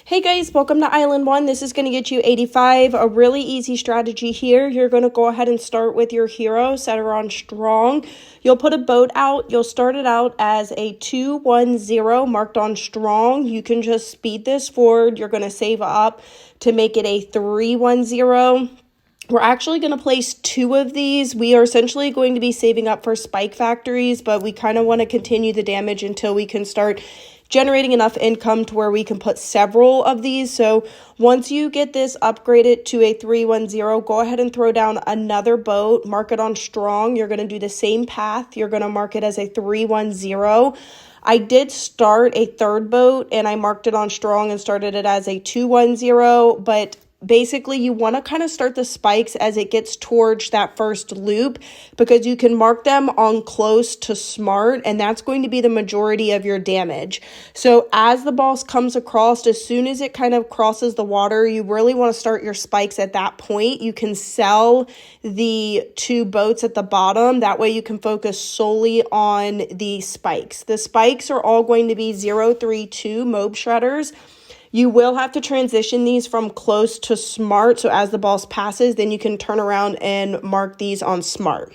Hey guys, welcome to Island 1. This is going to get you 85. A really easy strategy here. You're going to go ahead and start with your hero, set her on strong. You'll put a boat out. You'll start it out as a 2-1-0 marked on strong. You can just speed this forward. You're going to save up to make it a 3-1-0. We're actually going to place 2 of these. We are essentially going to be saving up for spike factories, but we kind of want to continue the damage until we can start generating enough income to where we can put several of these. So once you get this upgraded to a 3-1-0, go ahead and throw down another boat, mark it on strong. You're going to do the same path. You're going to mark it as a 3-1-0. I did start a third boat and I marked it on strong and started it as a 2-1-0, but basically you want to kind of start the spikes as it gets towards that first loop because you can mark them on close to smart, and that's going to be the majority of your damage. So as the boss comes across, as soon as it kind of crosses the water, you really want to start your spikes at that point. You can sell the 2 boats at the bottom. That way you can focus solely on the spikes. The spikes are all going to be 0-3-2 mob shredders. You will have to transition these from close to smart. So as the boss passes, then you can turn around and mark these on smart.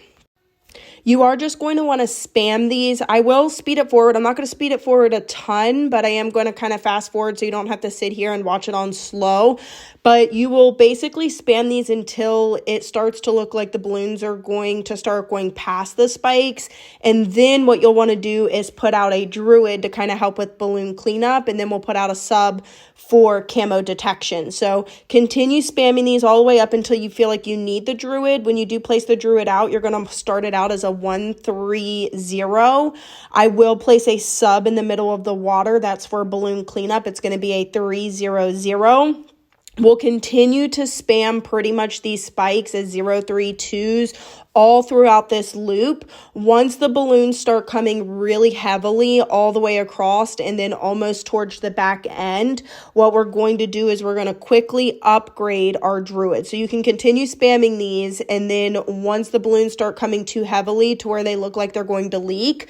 You are just going to want to spam these. I will speed it forward. I'm not going to speed it forward a ton, but I am going to kind of fast forward so you don't have to sit here and watch it on slow. But you will basically spam these until it starts to look like the balloons are going to start going past the spikes. And then what you'll want to do is put out a druid to kind of help with balloon cleanup. And then we'll put out a sub for camo detection. So continue spamming these all the way up until you feel like you need the druid. When you do place the druid out, you're going to start it out as a 1-3-0. I will place a sub in the middle of the water. That's for balloon cleanup. It's going to be a 3-0-0. We'll continue to spam pretty much these spikes as 0-3-2s all throughout this loop. Once the balloons start coming really heavily all the way across and then almost towards the back end, what we're going to do is we're going to quickly upgrade our druid. So you can continue spamming these, and then once the balloons start coming too heavily to where they look like they're going to leak,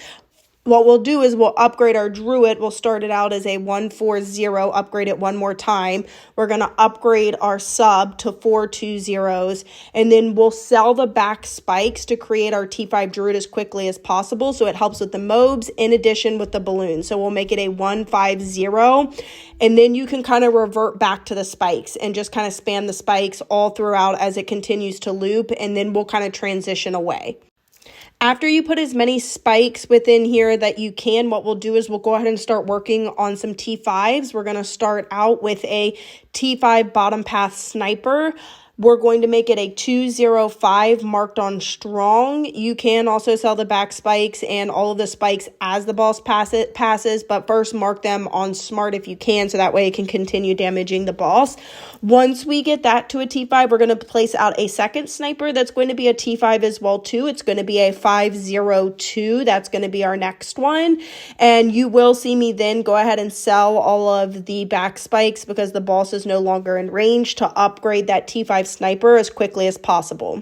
what we'll do is we'll upgrade our druid. We'll start it out as a 1-4-0, upgrade it one more time. We're going to upgrade our sub to 4-2-0s, and then we'll sell the back spikes to create our T5 druid as quickly as possible. So it helps with the mobs in addition with the balloons. So we'll make it a 1-5-0, and then you can kind of revert back to the spikes and just kind of spam the spikes all throughout as it continues to loop, and then we'll kind of transition away. After you put as many spikes within here that you can, what we'll do is we'll go ahead and start working on some T5s. We're going to start out with a T5 bottom path sniper. We're going to make it a 2-0-5 marked on strong. You can also sell the back spikes and all of the spikes as the boss passes, but first mark them on smart if you can, so that way it can continue damaging the boss. Once we get that to a T5, we're going to place out a second sniper that's going to be a T5 as well too. It's going to be a 5-0-2. That's going to be our next one. And you will see me then go ahead and sell all of the back spikes because the boss is no longer in range to upgrade that T5 sniper as quickly as possible.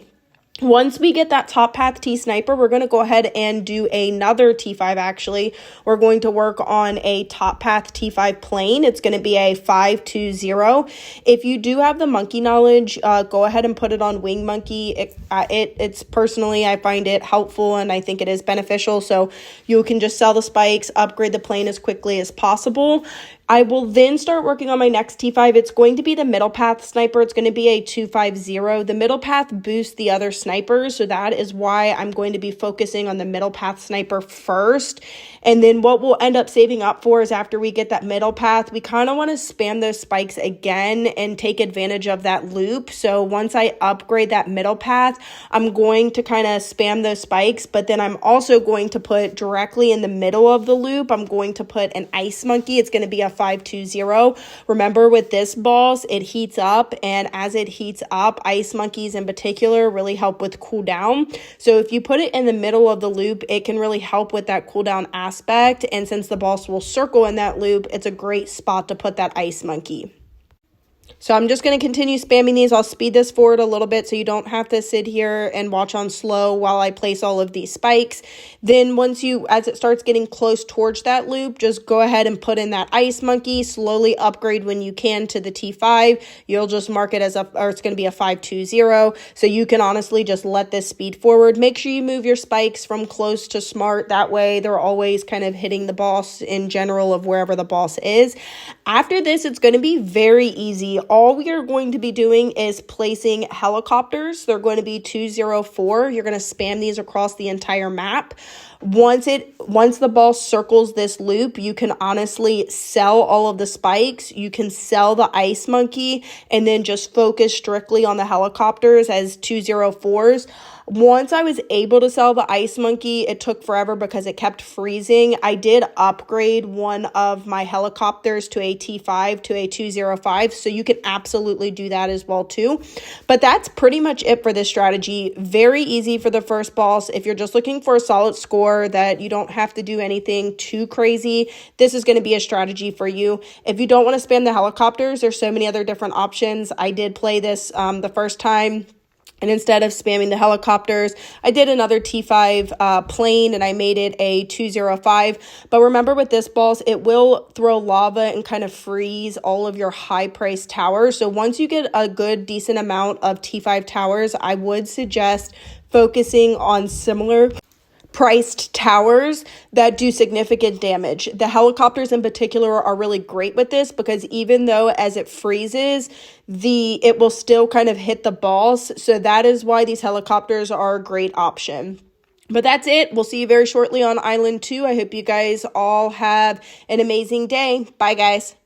Once we get that top path T sniper, we're going to go ahead and do another T5 actually. We're going to work on a top path T5 plane. It's going to be a 5-2-0. If you do have the monkey knowledge, go ahead and put it on wing monkey. It's personally, I find it helpful and I think it is beneficial. So you can just sell the spikes, upgrade the plane as quickly as possible. I will then start working on my next T5. It's going to be the middle path sniper. It's going to be a 2-5-0. The middle path boosts the other snipers, so that is why I'm going to be focusing on the middle path sniper first. And then what we'll end up saving up for is after we get that middle path, we kind of want to spam those spikes again and take advantage of that loop. So once I upgrade that middle path, I'm going to kind of spam those spikes, but then I'm also going to put directly in the middle of the loop, I'm going to put an ice monkey. It's going to be a 5-2-0. Remember, with this boss, it heats up, and as it heats up, ice monkeys in particular really help with cooldown. So if you put it in the middle of the loop, it can really help with that cooldown aspect, and since the boss will circle in that loop, it's a great spot to put that ice monkey. So I'm just going to continue spamming these. I'll speed this forward a little bit so you don't have to sit here and watch on slow while I place all of these spikes. Then as it starts getting close towards that loop, just go ahead and put in that ice monkey. Slowly upgrade when you can to the T5. You'll just mark it as it's going to be a 520. So you can honestly just let this speed forward. Make sure you move your spikes from close to smart. That way they're always kind of hitting the boss in general of wherever the boss is. After this, it's going to be very easy. All we are going to be doing is placing helicopters. They're going to be 204. You're going to spam these across the entire map. Once the ball circles this loop, you can honestly sell all of the spikes. You can sell the ice monkey and then just focus strictly on the helicopters as 204s. Once I was able to sell the ice monkey, it took forever because it kept freezing. I did upgrade one of my helicopters to a T5 to a 205, so you can absolutely do that as well too. But that's pretty much it for this strategy. Very easy for the first boss. If you're just looking for a solid score that you don't have to do anything too crazy, this is going to be a strategy for you. If you don't want to spam the helicopters, there's so many other different options. I did play this the first time. And instead of spamming the helicopters, I did another T5 plane and I made it a 205. But remember with this boss, it will throw lava and kind of freeze all of your high-priced towers. So once you get a good, decent amount of T5 towers, I would suggest focusing on similar priced towers that do significant damage. The helicopters in particular are really great with this because even though as it freezes, it will still kind of hit the boss. So that is why these helicopters are a great option. But that's it. We'll see you very shortly on Island 2. I hope you guys all have an amazing day. Bye, guys.